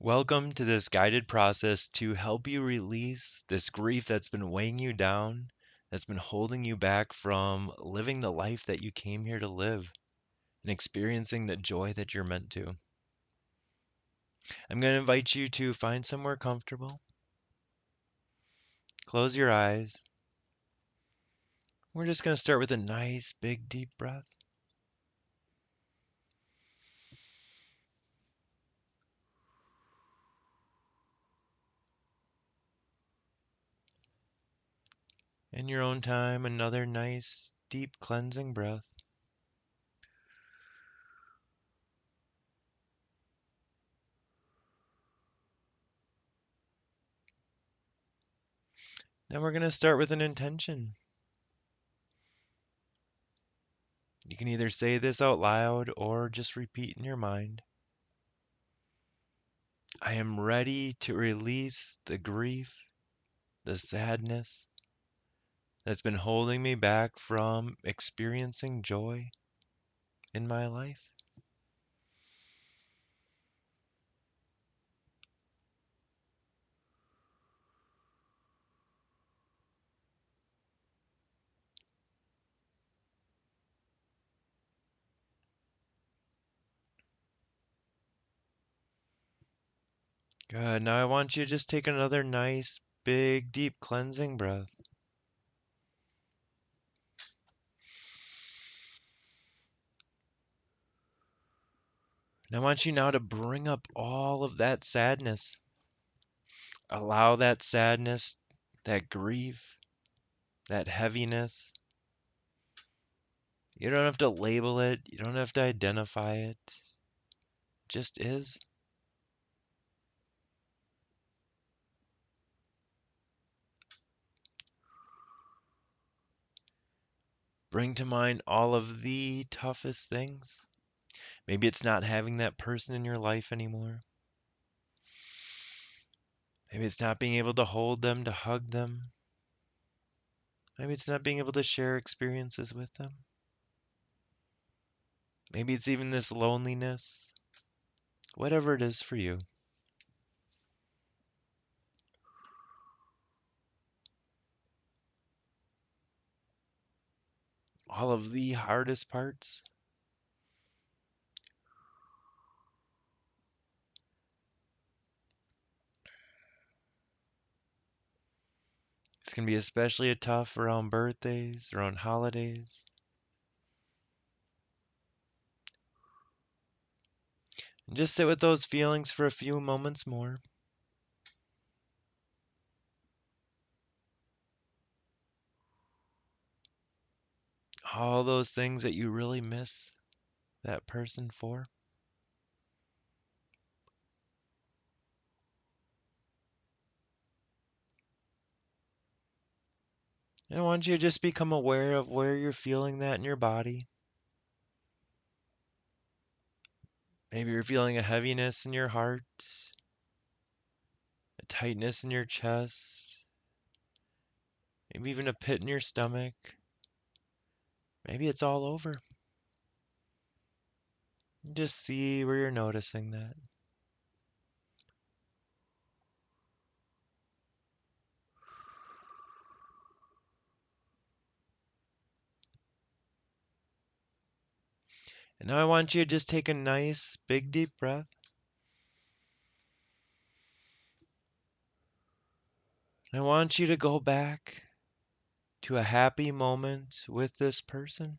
Welcome to this guided process to help you release this grief that's been weighing you down, that's been holding you back from living the life that you came here to live and experiencing the joy that you're meant to. I'm going to invite you to find somewhere comfortable. Close your eyes. We're just going to start with a nice, big, deep breath. In your own time, another nice, deep, cleansing breath. Then we're going to start with an intention. You can either say this out loud or just repeat in your mind. I am ready to release the grief, the sadness that's been holding me back from experiencing joy in my life. Good. Now I want you to just take another nice, big, deep cleansing breath. And I want you now to bring up all of that sadness. Allow that sadness, that grief, that heaviness. You don't have to label it, you don't have to identify it. It just is. Bring to mind all of the toughest things. Maybe it's not having that person in your life anymore. Maybe it's not being able to hold them, to hug them. Maybe it's not being able to share experiences with them. Maybe it's even this loneliness. Whatever it is for you. All of the hardest parts. It's going to be especially tough around birthdays, around holidays. And just sit with those feelings for a few moments more. All those things that you really miss that person for. And I want you to just become aware of where you're feeling that in your body. Maybe you're feeling a heaviness in your heart, a tightness in your chest, maybe even a pit in your stomach. Maybe it's all over. Just see where you're noticing that. And now I want you to just take a nice, big, deep breath. And I want you to go back to a happy moment with this person.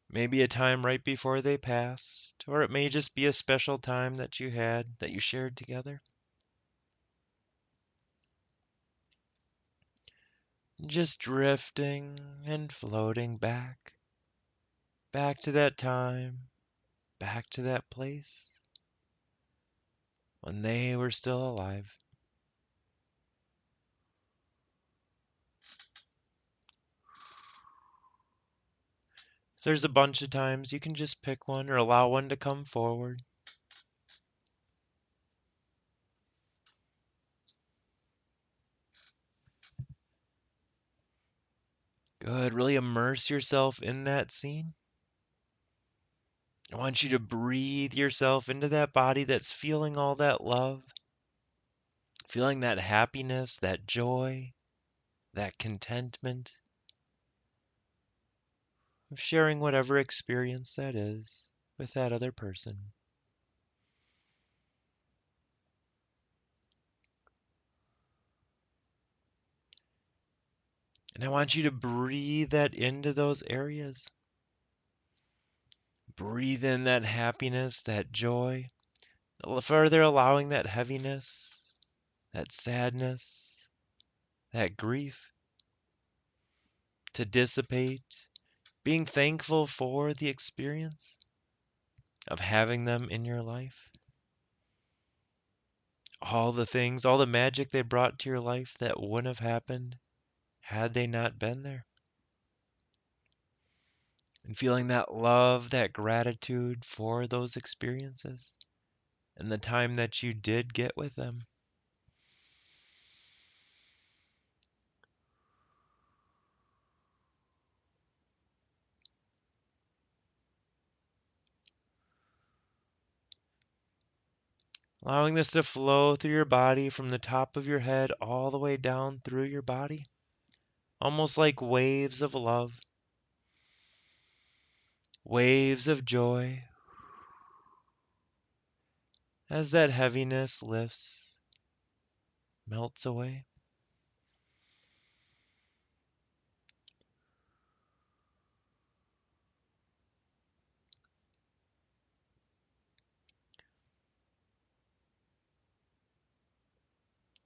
Maybe a time right before they passed, or it may just be a special time that you had, that you shared together. Just drifting and floating back to that time, back to that place when they were still alive. So there's a bunch of times you can just pick one or allow one to come forward. Good. Really immerse yourself in that scene. I want you to breathe yourself into that body that's feeling all that love, feeling that happiness, that joy, that contentment of sharing whatever experience that is with that other person. And I want you to breathe that into those areas. Breathe in that happiness, that joy, further allowing that heaviness, that sadness, that grief to dissipate, being thankful for the experience of having them in your life. All the things, all the magic they brought to your life that wouldn't have happened had they not been there. And feeling that love, that gratitude for those experiences and the time that you did get with them. Allowing this to flow through your body from the top of your head all the way down through your body, almost like waves of love, waves of joy, as that heaviness lifts, melts away.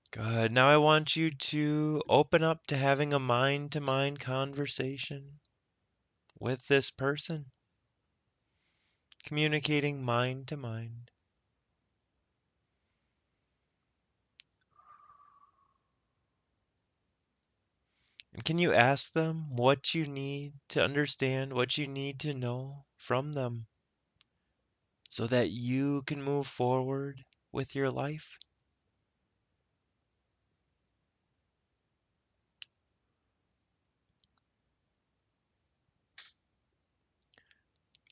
Good. Now I want you to open up to having a mind to mind conversation with this person, communicating mind to mind. And can you ask them what you need to understand, what you need to know from them so that you can move forward with your life?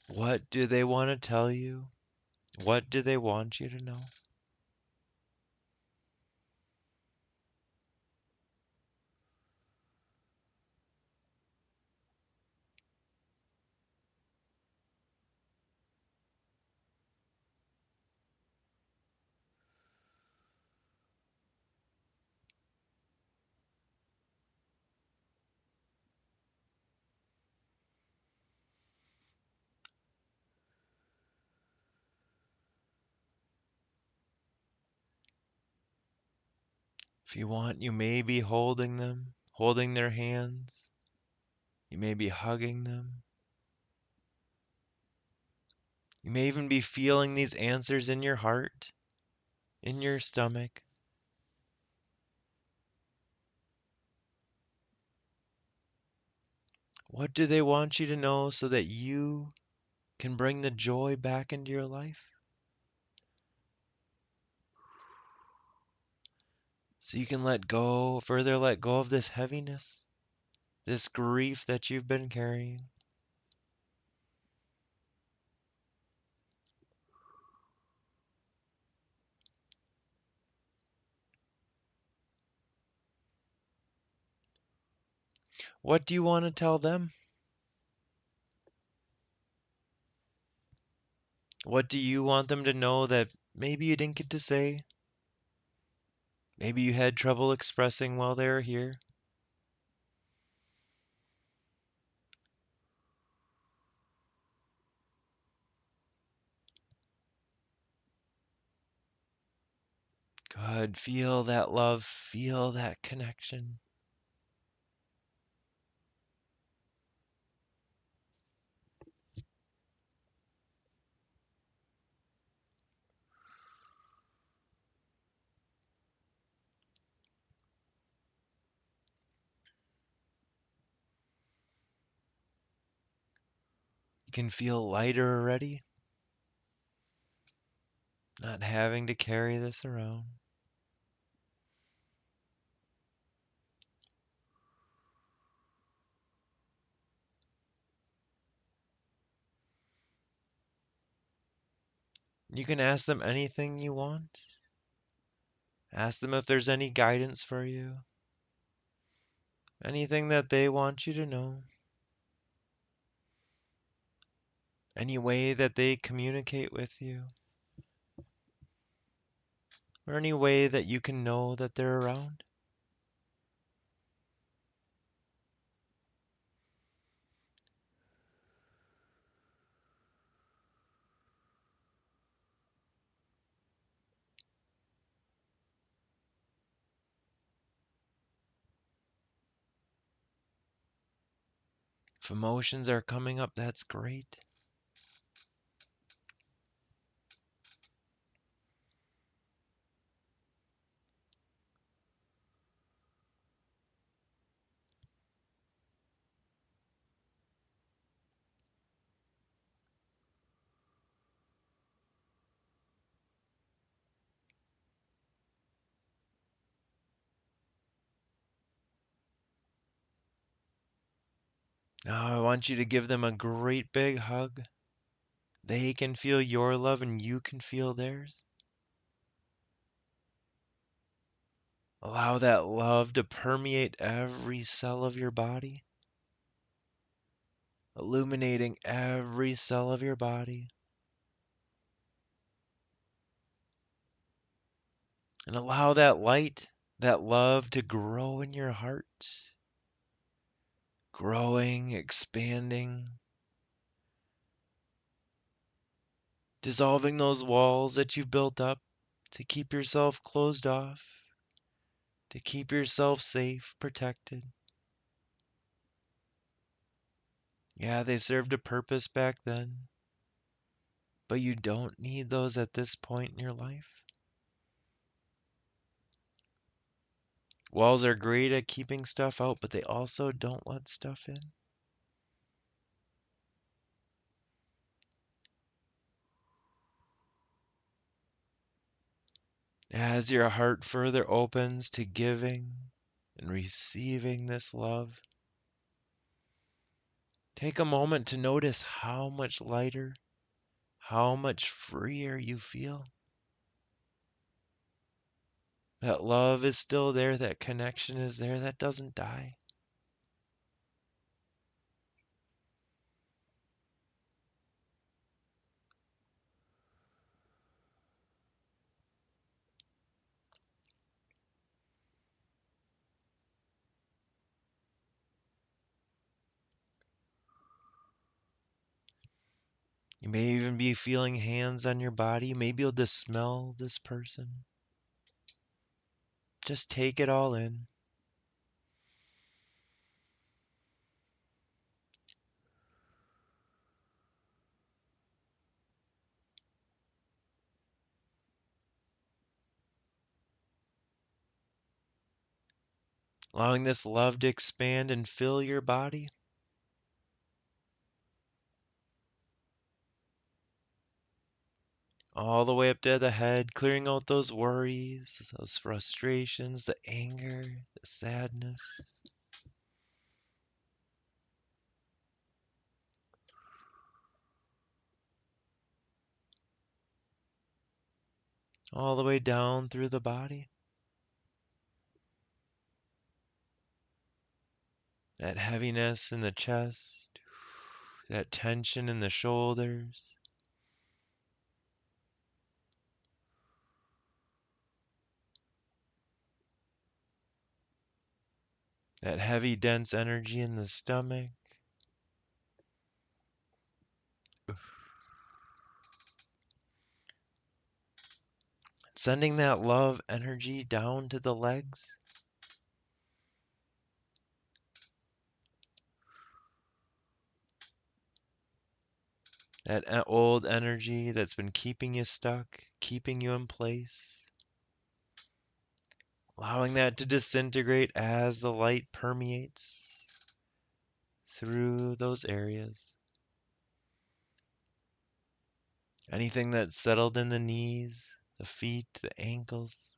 What do they want to tell you? What do they want you to know? If you want, you may be holding them, holding their hands. You may be hugging them. You may even be feeling these answers in your heart, in your stomach. What do they want you to know so that you can bring the joy back into your life? So you can further let go of this heaviness, this grief that you've been carrying. What do you want to tell them? What do you want them to know that maybe you didn't get to say? Maybe you had trouble expressing while they were here? Good. Feel that love, feel that connection. You can feel lighter already, not having to carry this around. You can ask them anything you want. Ask them if there's any guidance for you, anything that they want you to know, any way that they communicate with you, or any way that you can know that they're around. If emotions are coming up, that's great. Now I want you to give them a great big hug. They can feel your love and you can feel theirs. Allow that love to permeate every cell of your body, illuminating every cell of your body. And allow that light, that love to grow in your heart, growing, expanding, dissolving those walls that you've built up to keep yourself closed off, to keep yourself safe, protected. Yeah, they served a purpose back then, but you don't need those at this point in your life. Walls are great at keeping stuff out, but they also don't let stuff in. As your heart further opens to giving and receiving this love, take a moment to notice how much lighter, how much freer you feel. That love is still there, that connection is there, that doesn't die. You may even be feeling hands on your body. You may be able to smell this person. Just take it all in. Allowing this love to expand and fill your body. All the way up to the head, clearing out those worries, those frustrations, the anger, the sadness. All the way down through the body. That heaviness in the chest, that tension in the shoulders. That heavy, dense energy in the stomach. Sending that love energy down to the legs. That old energy that's been keeping you stuck, keeping you in place. Allowing that to disintegrate as the light permeates through those areas. Anything that's settled in the knees, the feet, the ankles.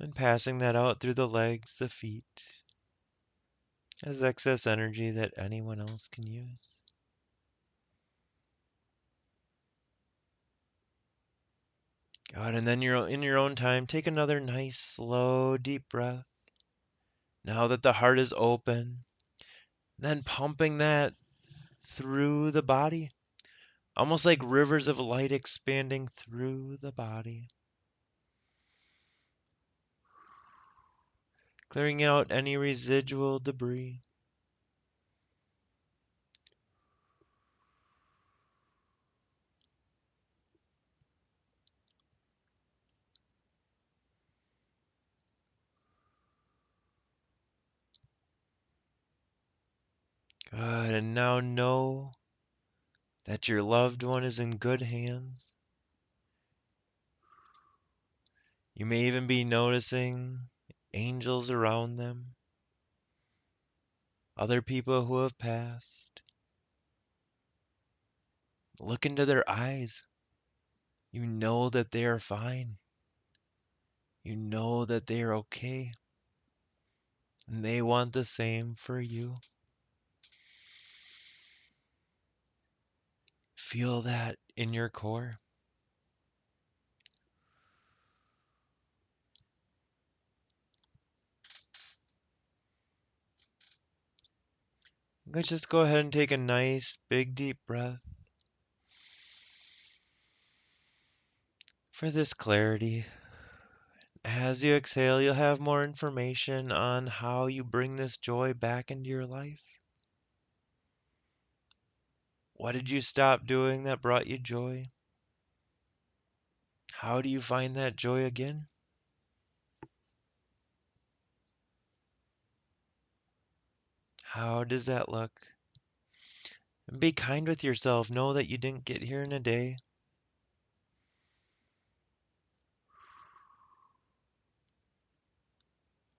And passing that out through the legs, the feet, as excess energy that anyone else can use. Good, and then in your own time, take another nice, slow, deep breath. Now that the heart is open, then pumping that through the body, almost like rivers of light expanding through the body. Clearing out any residual debris. Good, and now know that your loved one is in good hands. You may even be noticing angels around them, other people who have passed. Look into their eyes. You know that they are fine. You know that they are okay. And they want the same for you. Feel that in your core. Let's just go ahead and take a nice, big, deep breath for this clarity. As you exhale, you'll have more information on how you bring this joy back into your life. What did you stop doing that brought you joy? How do you find that joy again? How does that look? And be kind with yourself. Know that you didn't get here in a day.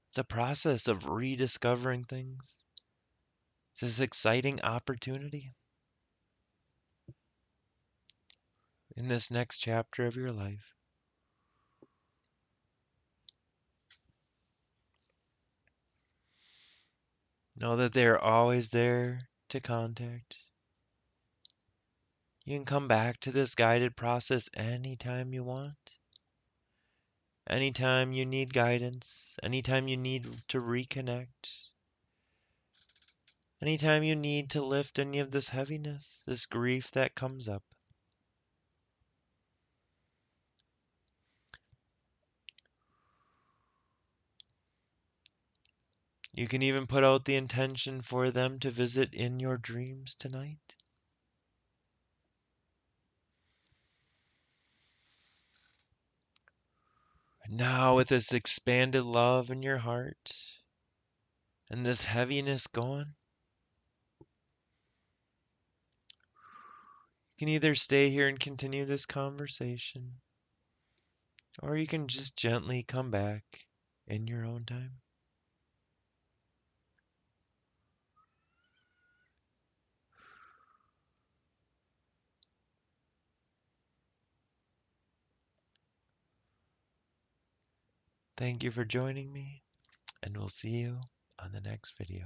It's a process of rediscovering things. It's this exciting opportunity in this next chapter of your life. Know that they are always there to contact. You can come back to this guided process anytime you want. Anytime you need guidance, anytime you need to reconnect, anytime you need to lift any of this heaviness, this grief that comes up. You can even put out the intention for them to visit in your dreams tonight. Now, with this expanded love in your heart and this heaviness gone, you can either stay here and continue this conversation, or you can just gently come back in your own time. Thank you for joining me, and we'll see you on the next video.